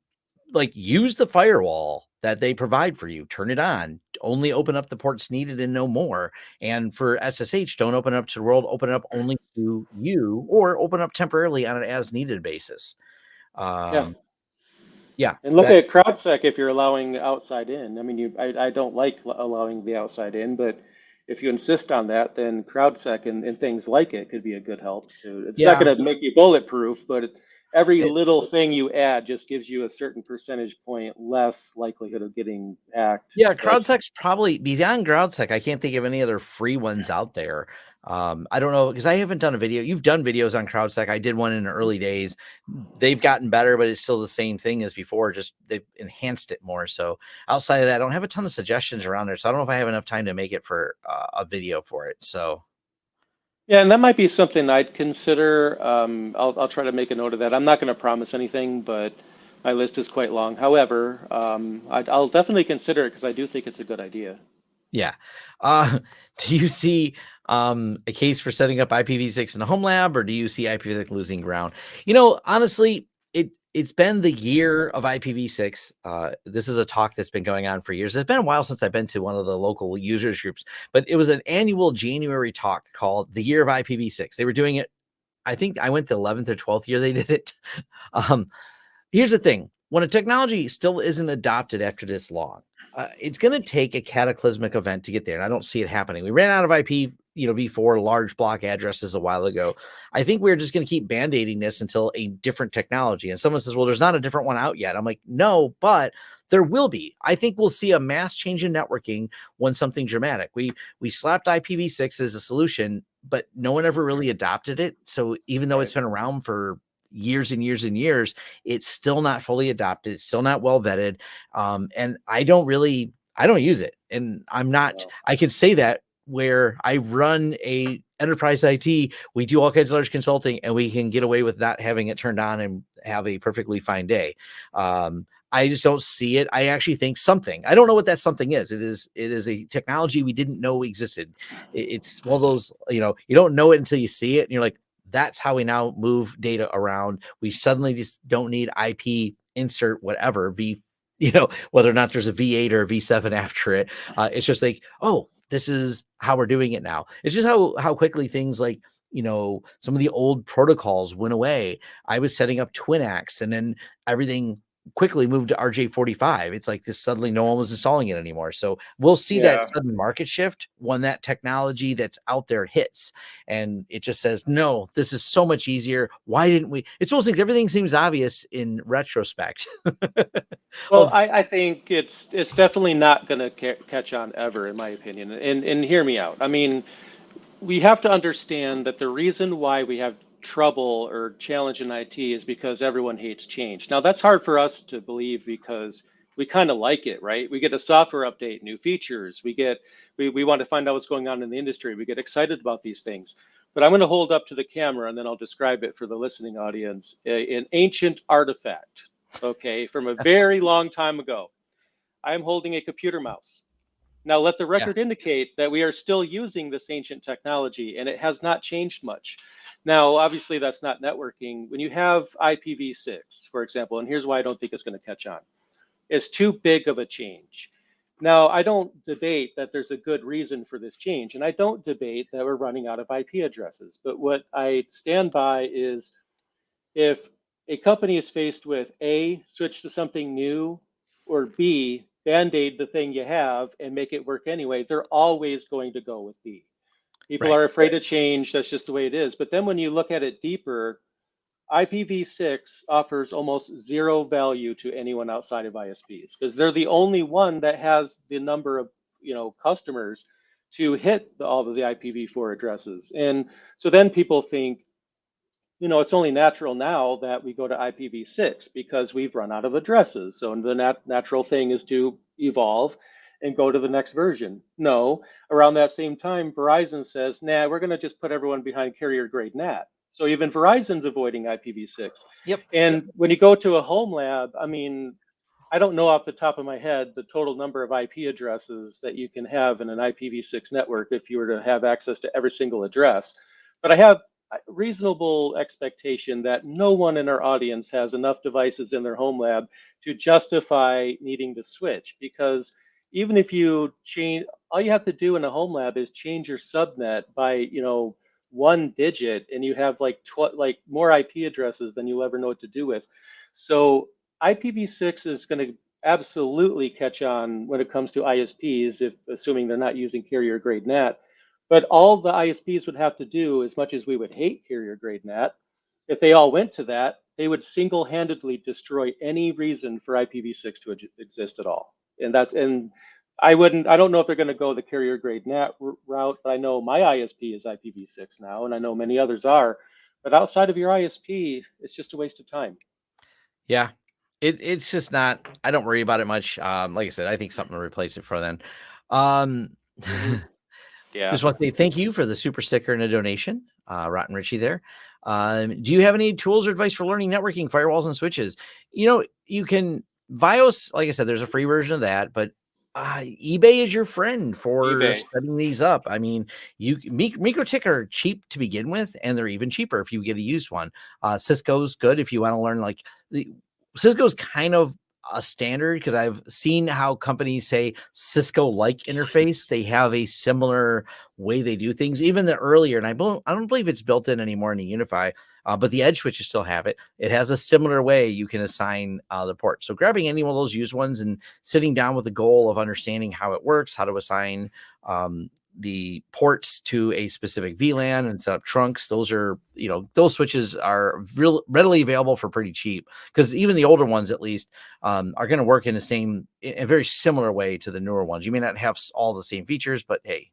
use the firewall that they provide for you. Turn it on. Only open up the ports needed and no more. And for SSH, don't open it up to the world. Open it up only to you, or open up temporarily on an as needed basis. Yeah. And look at CrowdSec if you're allowing outside in. I mean, I don't like allowing the outside in, but if you insist on that, then CrowdSec and things like it could be a good help too. It's not going to make you bulletproof, but every little thing you add just gives you a certain percentage point less likelihood of getting hacked. Yeah, CrowdSec's probably beyond CrowdSec. I can't think of any other free ones out there. I don't know, because I haven't done a video. You've done videos on CrowdSec. I did one in the early days. They've gotten better, but it's still the same thing as before. Just they've enhanced it more. So outside of that, I don't have a ton of suggestions around there. So I don't know if I have enough time to make it for a video for it. So yeah, and that might be something I'd consider. I'll try to make a note of that. I'm not going to promise anything, but my list is quite long. However, I'll definitely consider it because I do think it's a good idea. Yeah. Do you see a case for setting up IPv6 in a home lab, or do you see IPv6 losing ground? Honestly, it's been the year of IPv6. This is a talk that's been going on for years. It's been a while since I've been to one of the local users groups, but it was an annual January talk called the Year of IPv6. They were doing it. I think I went the 11th or 12th year they did it. Here's the thing. When a technology still isn't adopted after this long, it's going to take a cataclysmic event to get there. And I don't see it happening. We ran out of IP, v4 large block addresses a while ago. I think we're just going to keep band-aiding this until a different technology. And someone says, well, there's not a different one out yet. I'm like, no, but there will be. I think we'll see a mass change in networking when something dramatic. We slapped IPv6 as a solution, but no one ever really adopted it. So even though it's been around for years and years and years, it's still not fully adopted. It's still not well vetted. And I don't use it. And I can say that where I run a enterprise IT, we do all kinds of large consulting, and we can get away with not having it turned on and have a perfectly fine day. I just don't see it. I actually think something, I don't know what that something is. It is a technology we didn't know existed. It's one of those, you don't know it until you see it and you're like, That's how we now move data around. We suddenly just don't need IP insert whatever whether or not there's a V8 or a V7 after it. It's just like, oh, this is how we're doing it now. It's just how quickly things like, some of the old protocols went away. I was setting up TrueNAS, and then everything quickly moved to RJ45. It's like this, suddenly no one was installing it anymore. So we'll see that sudden market shift when that technology that's out there hits, and it just says, no, this is so much easier. Why didn't we? It's those things. Everything seems obvious in retrospect. Well, I think it's definitely not going to catch on ever, in my opinion. And hear me out. I mean, we have to understand that the reason why we have trouble or challenge in IT is because everyone hates change. Now, that's hard for us to believe because we kind of like it, right? We get a software update, new features. We want to find out what's going on in the industry. We get excited about these things. But I'm going to hold up to the camera and then I'll describe it for the listening audience. An ancient artifact, okay, from a very long time ago. I am holding a computer mouse. Now, let the record indicate that we are still using this ancient technology and it has not changed much. Now, obviously, that's not networking. When you have IPv6, for example, and here's why I don't think it's going to catch on, it's too big of a change. Now, I don't debate that there's a good reason for this change, and I don't debate that we're running out of IP addresses. But what I stand by is if a company is faced with A, switch to something new, or B, band-aid the thing you have and make it work anyway, they're always going to go with B. People are afraid of change. That's just the way it is. But then when you look at it deeper, IPv6 offers almost zero value to anyone outside of ISPs because they're the only one that has the number of customers to hit all of the IPv4 addresses. And so then people think, it's only natural now that we go to IPv6 because we've run out of addresses. So the natural thing is to evolve and go to the next version. No, around that same time, Verizon says, nah, we're going to just put everyone behind carrier grade NAT. So even Verizon's avoiding IPv6. Yep. And when you go to a Homelab, I mean, I don't know off the top of my head the total number of IP addresses that you can have in an IPv6 network if you were to have access to every single address. But I have a reasonable expectation that no one in our audience has enough devices in their Homelab to justify needing to switch, because even if you change, all you have to do in a Homelab is change your subnet by, one digit, and you have like more IP addresses than you'll ever know what to do with. So IPv6 is going to absolutely catch on when it comes to ISPs, if assuming they're not using carrier grade NAT. But all the ISPs would have to do, as much as we would hate carrier grade NAT, if they all went to that, they would single-handedly destroy any reason for IPv6 to exist at all. And I don't know if they're going to go the carrier grade NAT route, but I know my ISP is IPv6 now, and I know many others are. But outside of your ISP, it's just a waste of time. Yeah, it's just not. I don't worry about it much. Like I said, I think something to replace it for then. Yeah. Just want to say thank you for the super sticker and a donation, Rotten Richie there. Do you have any tools or advice for learning networking, firewalls, and switches? You can BIOS, like I said, there's a free version of that, but eBay is your friend for setting these up. I mean, MikroTik are cheap to begin with, and they're even cheaper if you get a used one. Cisco's good if you want to learn Cisco's kind of a standard, because I've seen how companies say Cisco-like interface. They have a similar way they do things, even the earlier, and I don't believe it's built in anymore in the UniFi, but the edge switches still have it. It has a similar way you can assign the port. So grabbing any one of those used ones and sitting down with the goal of understanding how it works, how to assign the ports to a specific VLAN and set up trunks. Those switches are readily available for pretty cheap, because even the older ones, at least, are going to work in a very similar way to the newer ones. You may not have all the same features, but hey.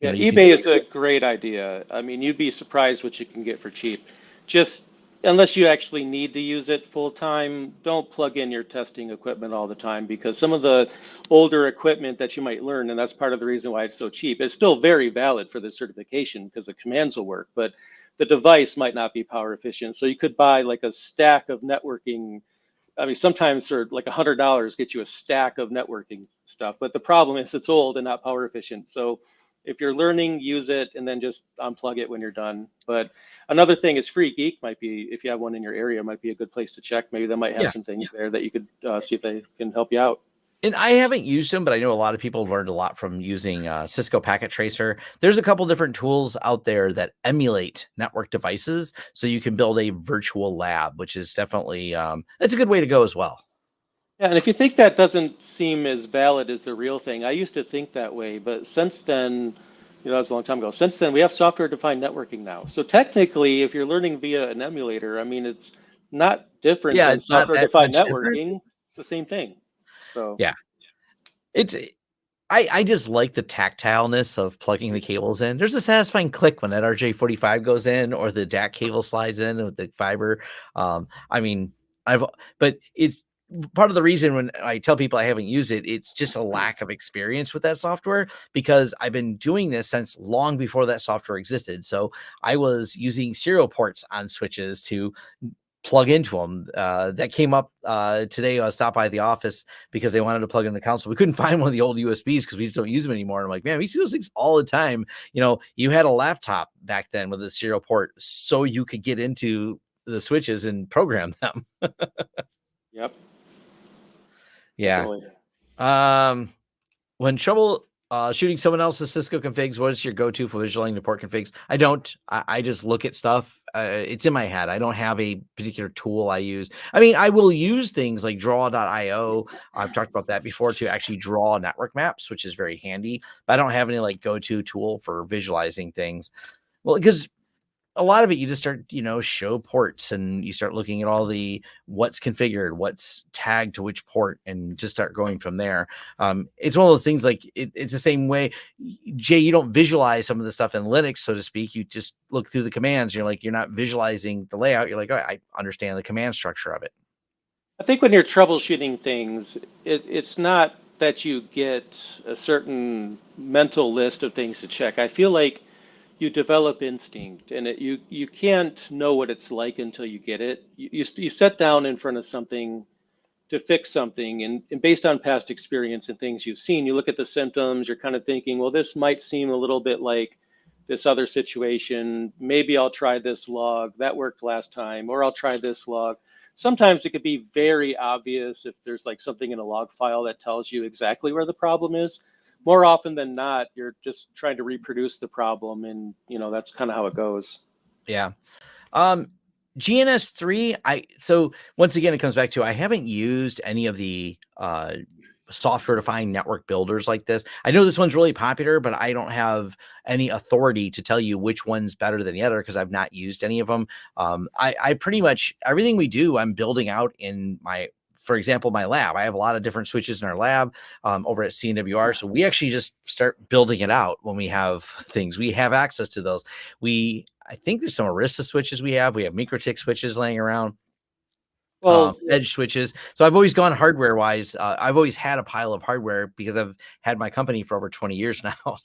eBay is a great idea. I mean, you'd be surprised what you can get for cheap. Just unless you actually need to use it full time, don't plug in your testing equipment all the time, because some of the older equipment that you might learn, and that's part of the reason why it's so cheap, it's still very valid for the certification because the commands will work, but the device might not be power efficient. So you could buy like a stack of networking. I mean, sometimes for like $100 get you a stack of networking stuff, but the problem is it's old and not power efficient. So if you're learning, use it and then just unplug it when you're done. But Another thing is Free Geek might be, if you have one in your area, might be a good place to check. Maybe they might have some things there that you could see if they can help you out. And I haven't used them, but I know a lot of people have learned a lot from using Cisco Packet Tracer. There's a couple different tools out there that emulate network devices, so you can build a virtual lab, which is definitely that's a good way to go as well. Yeah, and if you think that doesn't seem as valid as the real thing, I used to think that way, but since then, that was a long time ago. Since then, we have software-defined networking now. So technically, if you're learning via an emulator, I mean, it's not different than It's not that software-defined much different. networking. It's the same thing. So yeah, it's I just like the tactileness of plugging the cables in. There's a satisfying click when that RJ45 goes in or the DAC cable slides in with the fiber. I mean, but it's part of the reason when I tell people I haven't used it, it's just a lack of experience with that software, because I've been doing this since long before that software existed. So I was using serial ports on switches to plug into them. That came up today. I stopped by the office because they wanted to plug in the console. We couldn't find one of the old USBs because we just don't use them anymore. And I'm like, man, we see those things all the time. You had a laptop back then with a serial port so you could get into the switches and program them. Yep. Yeah. Totally. When trouble shooting someone else's Cisco configs, what is your go-to for visualizing the port configs? I don't. I just look at stuff. It's in my head. I don't have a particular tool I use. I mean, I will use things like draw.io. I've talked about that before, to actually draw network maps, which is very handy. But I don't have any like go-to tool for visualizing things. Well, because a lot of it, you just start, show ports, and you start looking at all the what's configured, what's tagged to which port, and just start going from there. It's one of those things like it's the same way, Jay, you don't visualize some of the stuff in Linux, so to speak. You just look through the commands. You're not visualizing the layout. You're like, oh, I understand the command structure of it. I think when you're troubleshooting things, it's not that you get a certain mental list of things to check. I feel like you develop instinct, and you can't know what it's like until you get it. You sit down in front of something to fix something, and based on past experience and things you've seen, you look at the symptoms, you're kind of thinking, well, this might seem a little bit like this other situation. Maybe I'll try this log. That worked last time, or I'll try this log. Sometimes it could be very obvious if there's like something in a log file that tells you exactly where the problem is. More often than not, you're just trying to reproduce the problem, and that's kind of how it goes. Yeah. GNS3, so once again, it comes back to, I haven't used any of the software-defined network builders like this. I know this one's really popular, but I don't have any authority to tell you which one's better than the other, because I've not used any of them. I pretty much, everything we do, I'm building out in for example, my lab. I have a lot of different switches in our lab over at CNWR. So we actually just start building it out when we have things. We have access to those. I think there's some Arista switches we have. We have MikroTik switches laying around. Edge switches. So I've always gone hardware wise. I've always had a pile of hardware because I've had my company for over 20 years now.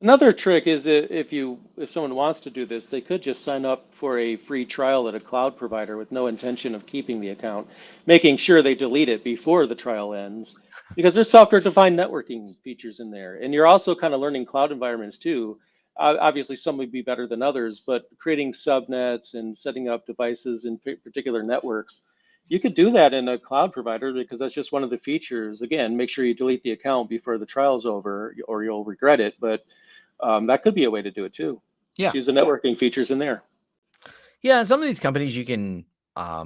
Another trick is if someone wants to do this, they could just sign up for a free trial at a cloud provider with no intention of keeping the account, making sure they delete it before the trial ends, because there's software-defined networking features in there. And you're also kind of learning cloud environments too. Obviously, some would be better than others, but creating subnets and setting up devices in particular networks, you could do that in a cloud provider, because that's just one of the features. Again, make sure you delete the account before the trial's over, or you'll regret it. But that could be a way to do it too. Yeah. Just use the networking features in there. Yeah, and some of these companies you can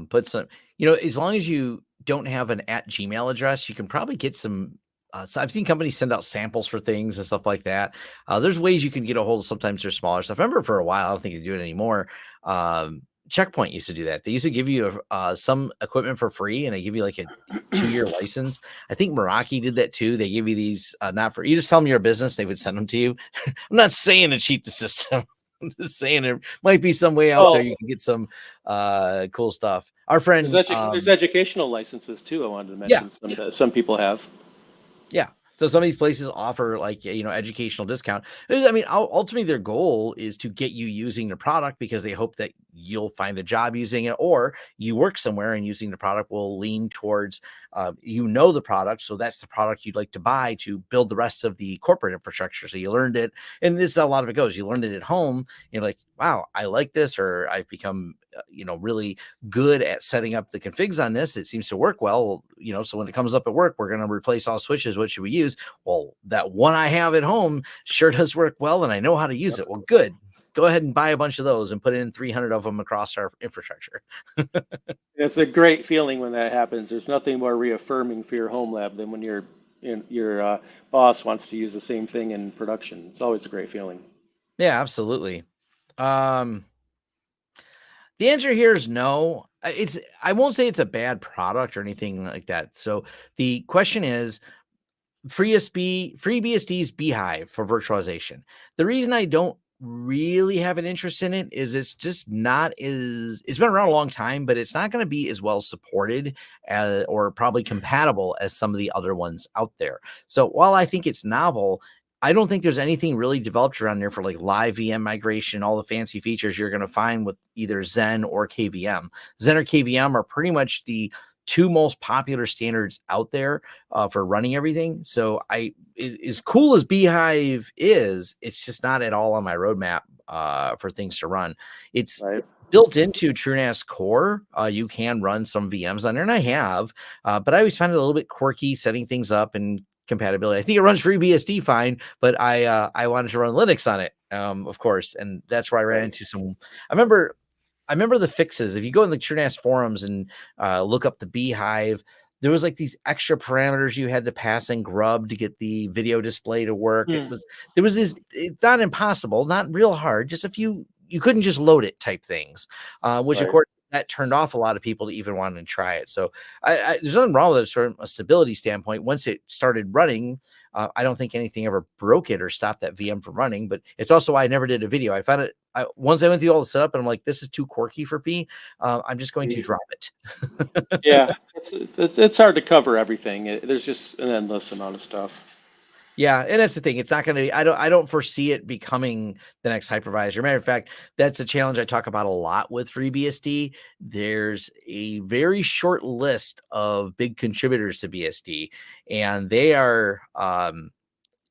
put some, as long as you don't have an @Gmail address, you can probably get some. So I've seen companies send out samples for things and stuff like that. There's ways you can get a hold of sometimes their smaller stuff. I remember for a while, I don't think they do it anymore. Checkpoint used to do that. They used to give you some equipment for free, and they give you like a 2-year license. I think Meraki did that too. They give you these not for, you just tell them you're a business, they would send them to you. I'm not saying to cheat the system. I'm just saying there might be some way out there you can get some cool stuff. Our friend, there's educational licenses too. I wanted to mention some that some people have. Yeah. So some of these places offer like, educational discount. I mean, ultimately their goal is to get you using the product, because they hope that you'll find a job using it, or you work somewhere and using the product will lean towards, the product. So that's the product you'd like to buy to build the rest of the corporate infrastructure. So you learned it. And this is how a lot of it goes. You learned it at home. You're like, wow, I like this, or I've become, really good at setting up the configs on this. It seems to work well. So when it comes up at work, we're going to replace all switches. What should we use? Well, that one I have at home sure does work well, and I know how to use it. Well, good. Go ahead and buy a bunch of those and put in 300 of them across our infrastructure. It's a great feeling when that happens. There's nothing more reaffirming for your home lab than when your boss wants to use the same thing in production. It's always a great feeling. Yeah, absolutely. The answer here is no. I won't say it's a bad product or anything like that. So the question is, FreeBSD's bhyve for virtualization. The reason I don't really have an interest in it is it's just not it's been around a long time, but it's not going to be as well supported or probably compatible as some of the other ones out there. So while I think it's novel, I don't think there's anything really developed around there for like live VM migration, all the fancy features you're going to find with either Zen or KVM. Zen or KVM are pretty much the two most popular standards out there for running everything. So as cool as bhyve is, it's just not at all on my roadmap for things to run. It's built into TrueNAS core. You can run some VMs on there, and I have, but I always find it a little bit quirky setting things up and compatibility. I think it runs FreeBSD fine, but I wanted to run Linux on it, of course, and that's where I ran into some. I remember the fixes. If you go in the TrueNAS forums and look up the bhyve, there was like these extra parameters you had to pass in Grub to get the video display to work. There was this, it's not impossible, not real hard, just a few. You couldn't just load it type things, which of course that turned off a lot of people to even want to try it. So there's nothing wrong with it from a stability standpoint. Once it started running, I don't think anything ever broke it or stopped that VM from running, but it's also why I never did a video. I found it, once I went through all the setup and I'm like, this is too quirky for me. I'm just going to drop it. Yeah, it's hard to cover everything. There's just an endless amount of stuff. Yeah, and that's the thing. It's not going to be, I don't foresee it becoming the next hypervisor. Matter of fact, that's a challenge I talk about a lot with FreeBSD. There's a very short list of big contributors to BSD, and they are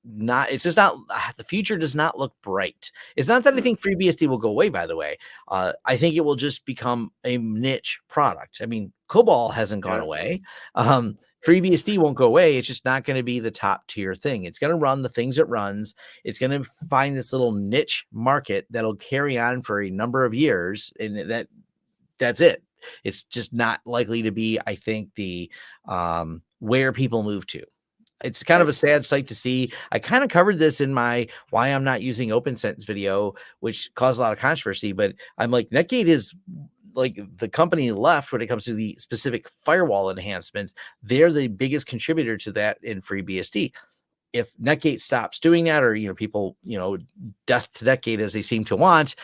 it's just not, the future does not look bright. It's not that I think FreeBSD will go away, by the way. I think it will just become a niche product. I mean, COBOL hasn't gone away. FreeBSD won't go away. It's just not going to be the top tier thing. It's going to run the things it runs. It's going to find this little niche market that'll carry on for a number of years, and that's it. It's just not likely to be, I think, the where people move to. It's kind of a sad sight to see. I kind of covered this in my why I'm not using OpenSense video, which caused a lot of controversy, but I'm like, Netgate is like the company left when it comes to the specific firewall enhancements. They're the biggest contributor to that in FreeBSD. If Netgate stops doing that, or, people, death to Netgate as they seem to want,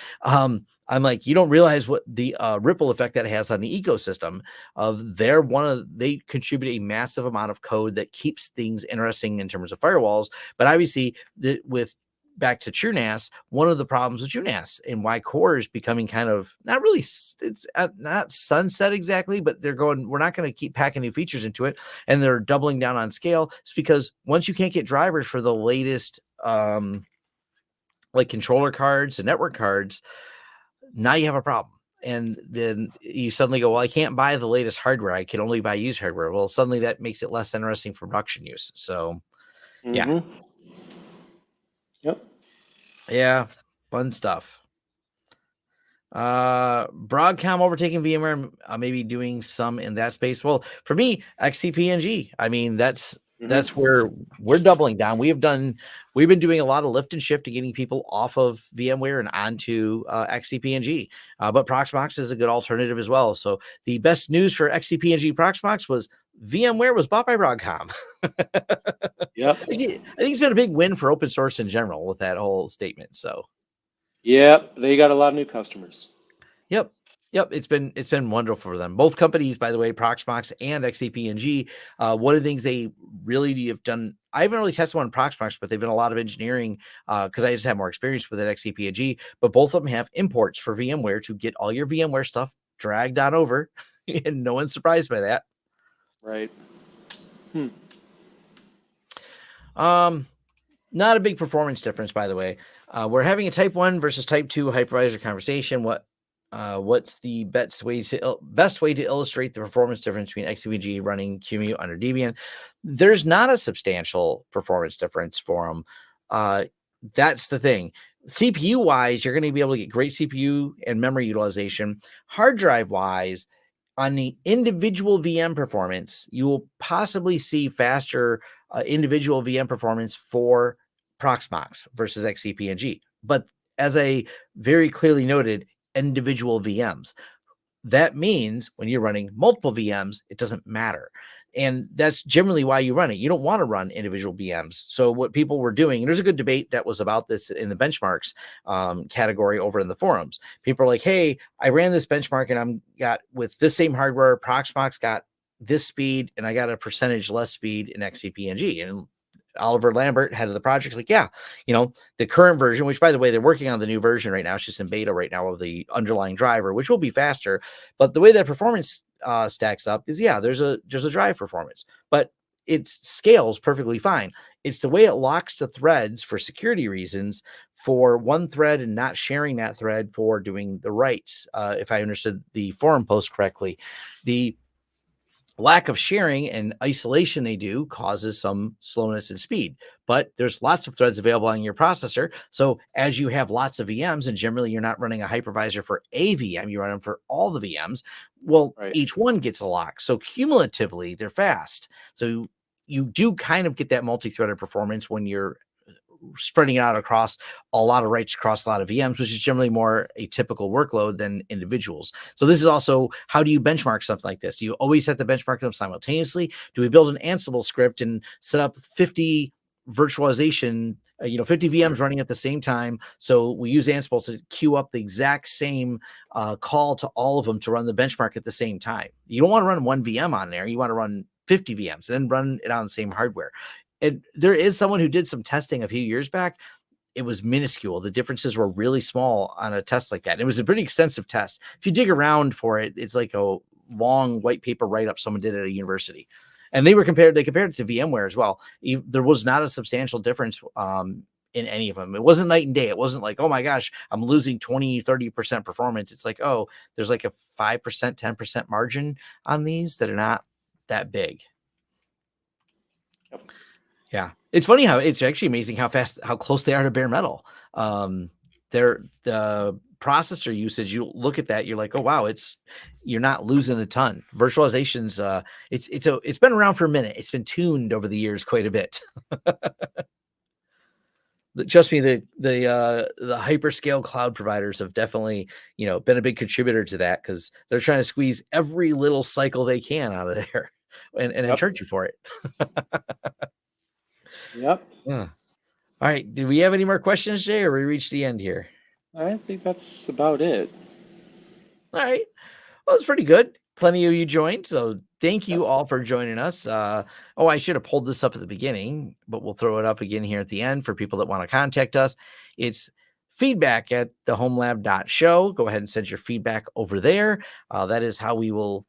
I'm like, you don't realize what the ripple effect that has on the ecosystem of they contribute a massive amount of code that keeps things interesting in terms of firewalls. But obviously back to TrueNAS, one of the problems with TrueNAS and why core is becoming kind of not really, it's not sunset exactly, but they're going, we're not going to keep packing new features into it. And they're doubling down on scale. It's because once you can't get drivers for the latest, like controller cards and network cards, now you have a problem. And then you suddenly go, well, I can't buy the latest hardware. I can only buy used hardware. Well, suddenly that makes it less interesting for production use. So, yeah. Yep. Yeah. Fun stuff. Broadcom overtaking VMware, maybe doing some in that space. Well, for me, XCP-NG. I mean, that's where we're doubling down. We've been doing a lot of lift and shift to getting people off of VMware and onto XCP-NG. But Proxmox is a good alternative as well. So the best news for XCP-NG Proxmox was VMware was bought by Broadcom. Yep. I think it's been a big win for open source in general with that whole statement. So. Yep, they got a lot of new customers. Yep. Yep, it's been wonderful for them. Both companies, by the way, Proxmox and XCP-NG. One of the things they really have done, I haven't really tested one on Proxmox, but they've done a lot of engineering because I just have more experience with it, XCP-NG. But both of them have imports for VMware to get all your VMware stuff dragged on over, and no one's surprised by that. Right. Not a big performance difference, by the way. We're having a type 1 versus type 2 hypervisor conversation. What's the best way to illustrate the performance difference between XCP-NG running QEMU under Debian? There's not a substantial performance difference for them. That's the thing. CPU wise, you're going to be able to get great CPU and memory utilization. Hard drive wise, on the individual VM performance, you will possibly see faster individual VM performance for Proxmox versus XCP-NG. But as I very clearly noted, individual VMs. That means when you're running multiple VMs, it doesn't matter. And that's generally why you run it. You don't want to run individual VMs. So what people were doing, and there's a good debate that was about this in the benchmarks category over in the forums. People are like, hey, I ran this benchmark and I'm got with this same hardware, Proxmox got this speed and I got a percentage less speed in XCP-NG. And Oliver Lambert, head of the project, like, yeah, the current version, which by the way, they're working on the new version right now. It's just in beta right now of the underlying driver, which will be faster. But the way that performance stacks up is, yeah, there's a drive performance, but it scales perfectly fine. It's the way it locks to threads for security reasons for one thread and not sharing that thread for doing the writes. If I understood the forum post correctly, the lack of sharing and isolation they do causes some slowness and speed, but there's lots of threads available on your processor. So as you have lots of VMs, and generally you're not running a hypervisor for a VM, you run them for all the VMs. Well, Right. each one gets a lock. So cumulatively, they're fast. So you do kind of get that multi-threaded performance when you're spreading it out across a lot of writes across a lot of VMs, which is generally more a typical workload than individuals. So this is also, how do you benchmark something like this? Do you always have to benchmark them simultaneously? Do we build an Ansible script and set up 50 virtualization, 50 VMs running at the same time? So we use Ansible to queue up the exact same call to all of them to run the benchmark at the same time. You don't want to run one VM on there. You want to run 50 VMs and then run it on the same hardware. And there is someone who did some testing a few years back. It was minuscule. The differences were really small on a test like that. It was a pretty extensive test. If you dig around for it, it's like a long white paper write-up someone did at a university. And they compared it to VMware as well. There was not a substantial difference in any of them. It wasn't night and day. It wasn't like, oh my gosh, I'm losing 20, 30% performance. It's like, oh, there's like a 5%, 10% margin on these that are not that big. Yep. Yeah, it's funny how it's actually amazing how close they are to bare metal. The processor usage, you look at that, you're like, oh wow, you're not losing a ton. Virtualization's it's been around for a minute. It's been tuned over the years quite a bit. Trust me, the hyperscale cloud providers have definitely been a big contributor to that, because they're trying to squeeze every little cycle they can out of there and then charge you for it. Yep. Yeah. All right. Do we have any more questions, Jay, or we reached the end here? I think that's about it. All right. Well, it's pretty good. Plenty of you joined, so thank you all for joining us. I should have pulled this up at the beginning, but we'll throw it up again here at the end for people that want to contact us. It's feedback@thehomelab.show. Go ahead and send your feedback over there. That is how we will,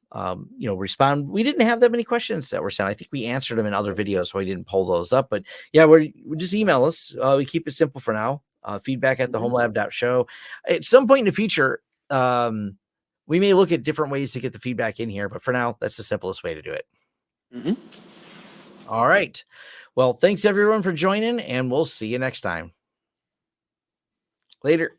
respond. We didn't have that many questions that were sent. I think we answered them in other videos, so I didn't pull those up. But yeah, we just email us. We keep it simple for now. Feedback@thehomelab.show. At some point in the future, we may look at different ways to get the feedback in here, but for now, that's the simplest way to do it. Mm-hmm. All right. Well, thanks everyone for joining, and we'll see you next time. Later.